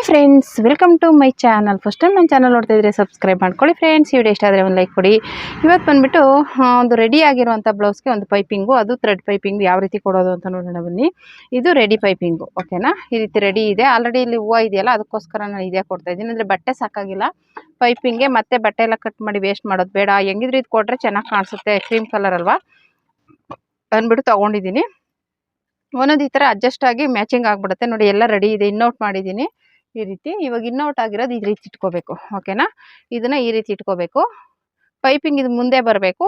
Friends, welcome to my channel. First time ನನ್ನ channel ನೋಡ್ತಾ ಇದ್ರೆ ಸಬ್ಸ್ಕ್ರೈಬ್ ಮಾಡ್ಕೊಳ್ಳಿ ಫ್ರೆಂಡ್ಸ್. ಈ ವಿಡಿಯೋ ಇಷ್ಟ ಆದರೆ ಒಂದು ಲೈಕ್ ಕೊಡಿ. ಇವತ್ತು ಬಂದುಬಿಟ್ಟು ಒಂದು ರೆಡಿ ಆಗಿರುವಂಥ ಬ್ಲೌಸ್ಗೆ ಒಂದು ಪೈಪಿಂಗು, ಅದು ಥ್ರೆಡ್ ಪೈಪಿಂಗ್ ಯಾವ ರೀತಿ ಕೊಡೋದು ಅಂತ ನೋಡೋಣ ಬನ್ನಿ. ಇದು ರೆಡಿ ಪೈಪಿಂಗು, ಓಕೆನಾ. ಈ ರೀತಿ ರೆಡಿ ಇದೆ. ಆಲ್ರೆಡಿ ಇಲ್ಲಿ ಹೂವು ಇದೆಯಲ್ಲ, ಅದಕ್ಕೋಸ್ಕರ ನಾನು ಇದೇ ಕೊಡ್ತಾ ಇದ್ದೀನಿ. ಅಂದರೆ ಬಟ್ಟೆ ಸಾಕಾಗಿಲ್ಲ ಪೈಪಿಂಗ್ಗೆ, ಮತ್ತೆ ಬಟ್ಟೆ ಎಲ್ಲ ಕಟ್ ಮಾಡಿ ವೇಸ್ಟ್ ಮಾಡೋದು ಬೇಡ. ಹೆಂಗಿದ್ರೆ ಇದು ಕೊಟ್ಟರೆ ಚೆನ್ನಾಗಿ ಕಾಣಿಸುತ್ತೆ, ಕ್ರೀಮ್ ಕಲರ್ ಅಲ್ವಾ ಅಂದ್ಬಿಟ್ಟು ತೊಗೊಂಡಿದ್ದೀನಿ. ಒಂದೊಂದು ಈ ಥರ ಅಡ್ಜಸ್ಟ್ ಆಗಿ ಮ್ಯಾಚಿಂಗ್ ಆಗಿಬಿಡುತ್ತೆ ನೋಡಿ. ಎಲ್ಲ ರೆಡಿ ಇದೆ, ಇನ್ನೌಟ್ ಮಾಡಿದ್ದೀನಿ ಈ ರೀತಿ. ಇವಾಗ ಇನ್ನೌಟ್ ಆಗಿರೋದು ಈ ರೀತಿ ಇಟ್ಕೋಬೇಕು, ಓಕೆನಾ. ಇದನ್ನು ಈ ರೀತಿ ಇಟ್ಕೋಬೇಕು. ಪೈಪಿಂಗ್ ಇದು ಮುಂದೆ ಬರಬೇಕು,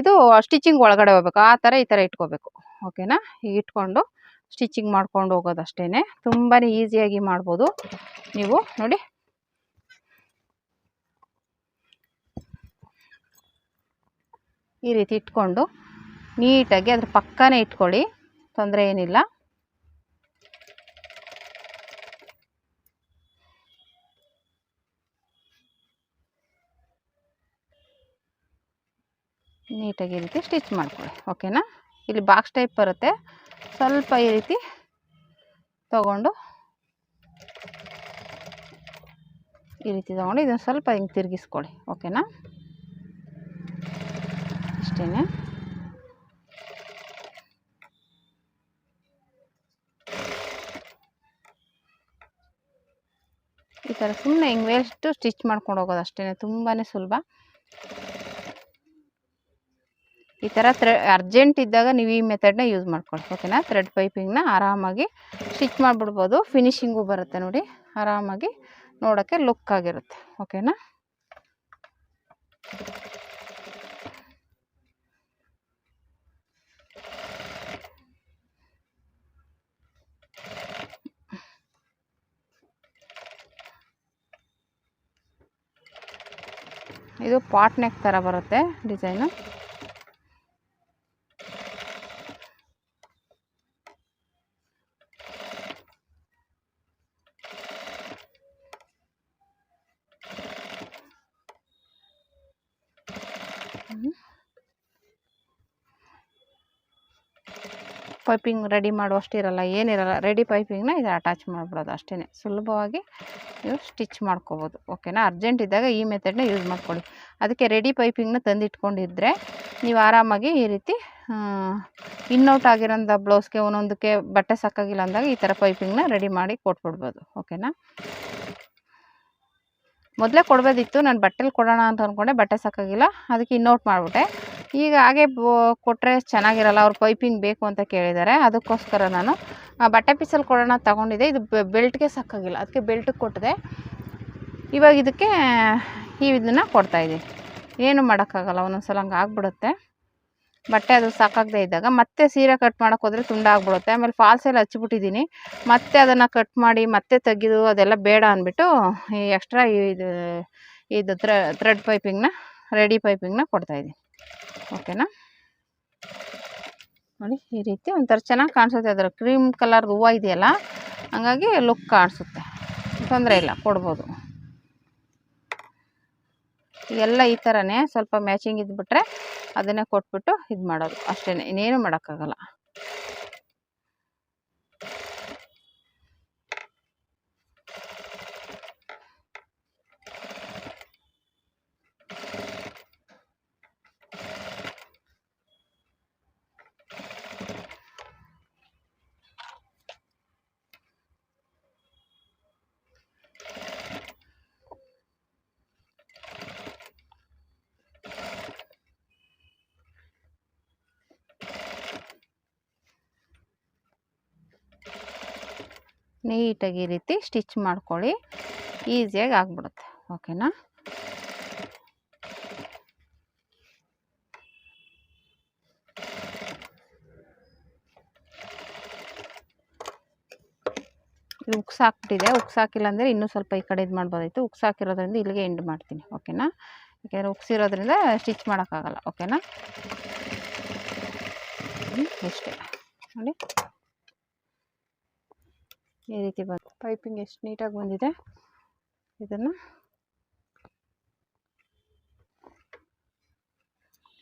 ಇದು ಸ್ಟಿಚಿಂಗ್ ಒಳಗಡೆ ಹೋಗ್ಬೇಕು. ಆ ಥರ ಈ ಥರ ಇಟ್ಕೋಬೇಕು, ಓಕೆನಾ. ಈಗ ಇಟ್ಕೊಂಡು ಸ್ಟಿಚಿಂಗ್ ಮಾಡ್ಕೊಂಡು ಹೋಗೋದು ಅಷ್ಟೇ. ತುಂಬಾ ಈಸಿಯಾಗಿ ಮಾಡ್ಬೋದು ನೀವು ನೋಡಿ. ಈ ರೀತಿ ಇಟ್ಕೊಂಡು ನೀಟಾಗಿ ಅದ್ರ ಪಕ್ಕನೇ ಇಟ್ಕೊಳ್ಳಿ, ತೊಂದರೆ ಏನಿಲ್ಲ. ನೀಟಾಗಿ ಈ ರೀತಿ ಸ್ಟಿಚ್ ಮಾಡ್ಕೊಳ್ಳಿ, ಓಕೆನಾ. ಇಲ್ಲಿ ಬಾಕ್ಸ್ ಟೈಪ್ ಬರುತ್ತೆ, ಸ್ವಲ್ಪ ಈ ರೀತಿ ತಗೊಂಡು ಇದನ್ನು ಸ್ವಲ್ಪ ಹಿಂಗೆ ತಿರುಗಿಸ್ಕೊಳ್ಳಿ, ಓಕೆನಾ. ಅಷ್ಟೇ. ಈ ಥರ ಸುಮ್ಮನೆ ಹಿಂಗೆ ವೇಸ್ಟ್ ಸ್ಟಿಚ್ ಮಾಡ್ಕೊಂಡು ಹೋಗೋದು ಅಷ್ಟೇ, ತುಂಬಾ ಸುಲಭ. ಈ ಥರ ಅರ್ಜೆಂಟ್ ಇದ್ದಾಗ ನೀವು ಈ ಮೆಥಡ್ನ ಯೂಸ್ ಮಾಡ್ಕೊಳ್ಳಿ, ಓಕೆನಾ. ಥ್ರೆಡ್ ಪೈಪಿಂಗ್ನ ಆರಾಮಾಗಿ ಸ್ಟಿಚ್ ಮಾಡಿಬಿಡ್ಬೋದು. ಫಿನಿಶಿಂಗು ಬರುತ್ತೆ ನೋಡಿ, ಆರಾಮಾಗಿ ನೋಡೋಕ್ಕೆ ಲುಕ್ ಆಗಿರುತ್ತೆ, ಓಕೆನಾ. ಇದು ಪಾಟ್ ನೆಕ್ ಥರ ಬರುತ್ತೆ ಡಿಸೈನು. ಪೈಪಿಂಗ್ ರೆಡಿ ಮಾಡುವಷ್ಟಿರಲ್ಲ, ಏನಿರಲ್ಲ. ರೆಡಿ ಪೈಪಿಂಗ್ನ ಇದು ಅಟ್ಯಾಚ್ ಮಾಡಿಬಿಡೋದು ಅಷ್ಟೇ. ಸುಲಭವಾಗಿ ನೀವು ಸ್ಟಿಚ್ ಮಾಡ್ಕೋಬೋದು, ಓಕೆನಾ. ಅರ್ಜೆಂಟ್ ಇದ್ದಾಗ ಈ ಮೆಥಡ್ನ ಯೂಸ್ ಮಾಡ್ಕೊಳ್ಳಿ. ಅದಕ್ಕೆ ರೆಡಿ ಪೈಪಿಂಗ್ನ ತಂದಿಟ್ಕೊಂಡಿದ್ರೆ ನೀವು ಆರಾಮಾಗಿ ಈ ರೀತಿ ಇನ್ನೌಟ್ ಆಗಿರೋಂಥ ಬ್ಲೌಸ್ಗೆ ಒಂದೊಂದಕ್ಕೆ ಬಟ್ಟೆ ಸಾಕಾಗಿಲ್ಲ ಅಂದಾಗ ಈ ಥರ ಪೈಪಿಂಗ್ನ ರೆಡಿ ಮಾಡಿ ಕೊಟ್ಬಿಡ್ಬೋದು, ಓಕೆನಾ. ಮೊದಲೇ ಕೊಡಬೇಕಿತ್ತು, ನಾನು ಬಟ್ಟೆಲಿ ಕೊಡೋಣ ಅಂತ ಅಂದ್ಕೊಂಡೆ, ಬಟ್ಟೆ ಸಾಕಾಗಿಲ್ಲ, ಅದಕ್ಕೆ ಇನ್ನೌಟ್ ಮಾಡಿಬಿಟ್ಟೆ. ಈಗ ಹಾಗೆ ಕೊಟ್ಟರೆ ಚೆನ್ನಾಗಿರಲ್ಲ, ಅವ್ರು ಪೈಪಿಂಗ್ ಬೇಕು ಅಂತ ಕೇಳಿದ್ದಾರೆ. ಅದಕ್ಕೋಸ್ಕರ ನಾನು ಬಟ್ಟೆ ಪೀಸಲ್ಲಿ ಕೊಡೋಣ ತಗೊಂಡಿದ್ದೆ. ಇದು ಬೆಲ್ಟ್ಗೆ ಸಾಕಾಗಿಲ್ಲ, ಅದಕ್ಕೆ ಬೆಲ್ಟಿಗೆ ಕೊಟ್ಟಿದೆ. ಇವಾಗ ಇದಕ್ಕೆ ಇದನ್ನು ಕೊಡ್ತಾಯಿದ್ದೀನಿ. ಏನು ಮಾಡೋಕ್ಕಾಗಲ್ಲ, ಒಂದೊಂದು ಸಲ ಹಂಗೆ ಆಗ್ಬಿಡುತ್ತೆ. ಬಟ್ಟೆ ಅದು ಸಾಕಾಗದೇ ಇದ್ದಾಗ ಮತ್ತೆ ಸೀರೆ ಕಟ್ ಮಾಡೋಕೆ ಹೋದರೆ ತುಂಡಾಗ್ಬಿಡುತ್ತೆ. ಆಮೇಲೆ ಫಾಲ್ಸ್ ಎಲ್ಲ ಹಚ್ಚಿಬಿಟ್ಟಿದ್ದೀನಿ, ಮತ್ತೆ ಅದನ್ನು ಕಟ್ ಮಾಡಿ ಮತ್ತೆ ತೆಗೆದು ಅದೆಲ್ಲ ಬೇಡ ಅಂದ್ಬಿಟ್ಟು ಈ ಎಕ್ಸ್ಟ್ರಾ ಇದು ಥ್ರೆಡ್ ಪೈಪಿಂಗ್ನ, ರೆಡಿ ಪೈಪಿಂಗ್ನ ಕೊಡ್ತಾಯಿದ್ದೀನಿ, ಓಕೆನಾ. ನೋಡಿ ಈ ರೀತಿ ಒಂಥರ ಚೆನ್ನಾಗಿ ಕಾಣಿಸುತ್ತೆ. ಅದರ ಕ್ರೀಮ್ ಕಲರ್ ಹೂವು ಇದೆಯಲ್ಲ, ಹಂಗಾಗಿ ಲುಕ್ ಕಾಣಿಸುತ್ತೆ, ತೊಂದರೆ ಇಲ್ಲ, ಕೊಡ್ಬೋದು. ಎಲ್ಲ ಈ ಥರನೇ ಸ್ವಲ್ಪ ಮ್ಯಾಚಿಂಗ್ ಇದ್ಬಿಟ್ರೆ ಅದನ್ನೇ ಕೊಟ್ಬಿಟ್ಟು ಇದು ಮಾಡೋದು ಅಷ್ಟೇ, ಇನ್ನೇನು ಮಾಡೋಕ್ಕಾಗಲ್ಲ. ನೀಟಾಗಿ ಈ ರೀತಿ ಸ್ಟಿಚ್ ಮಾಡ್ಕೊಳ್ಳಿ, ಈಸಿಯಾಗಿ ಆಗಿಬಿಡುತ್ತೆ, ಓಕೆನಾ. ಉಕ್ಸ್ ಹಾಕ್ಬಿಟ್ಟಿದೆ, ಉಕ್ಸ್ ಹಾಕಿಲ್ಲ ಅಂದರೆ ಇನ್ನೂ ಸ್ವಲ್ಪ ಈ ಕಡೆ ಇದು ಮಾಡ್ಬೋದಾಯಿತು. ಉಕ್ಸ್ ಹಾಕಿರೋದ್ರಿಂದ ಇಲ್ಲಿಗೆ ಎಂಡ್ ಮಾಡ್ತೀನಿ, ಓಕೆನಾ. ಯಾಕೆಂದರೆ ಉಕ್ಸಿರೋದ್ರಿಂದ ಸ್ಟಿಚ್ ಮಾಡೋಕ್ಕಾಗಲ್ಲ, ಓಕೆನಾ. ಇಷ್ಟೇ ನೋಡಿ, ಈ ರೀತಿ ಬಂದು ಪೈಪಿಂಗ್ ಎಷ್ಟು ನೀಟಾಗಿ ಬಂದಿದೆ. ಇದನ್ನು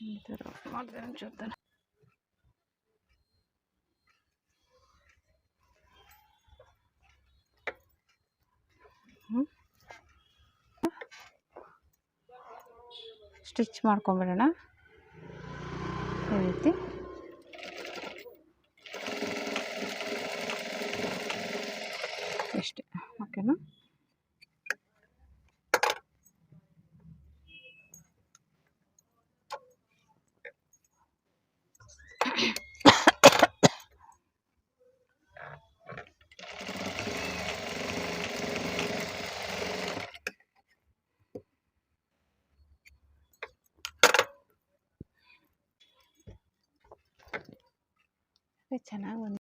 ಈ ಥರ ಮಾಡಿದೆ ಒಂಚೂರು. ಸ್ಟಿಚ್ ಮಾಡ್ಕೊಂಬಿಡೋಣ ಈ ರೀತಿ. ಇಷ್ಟೇ, ಓಕೆನಾ. ಚೆನ್ನಾಗಿ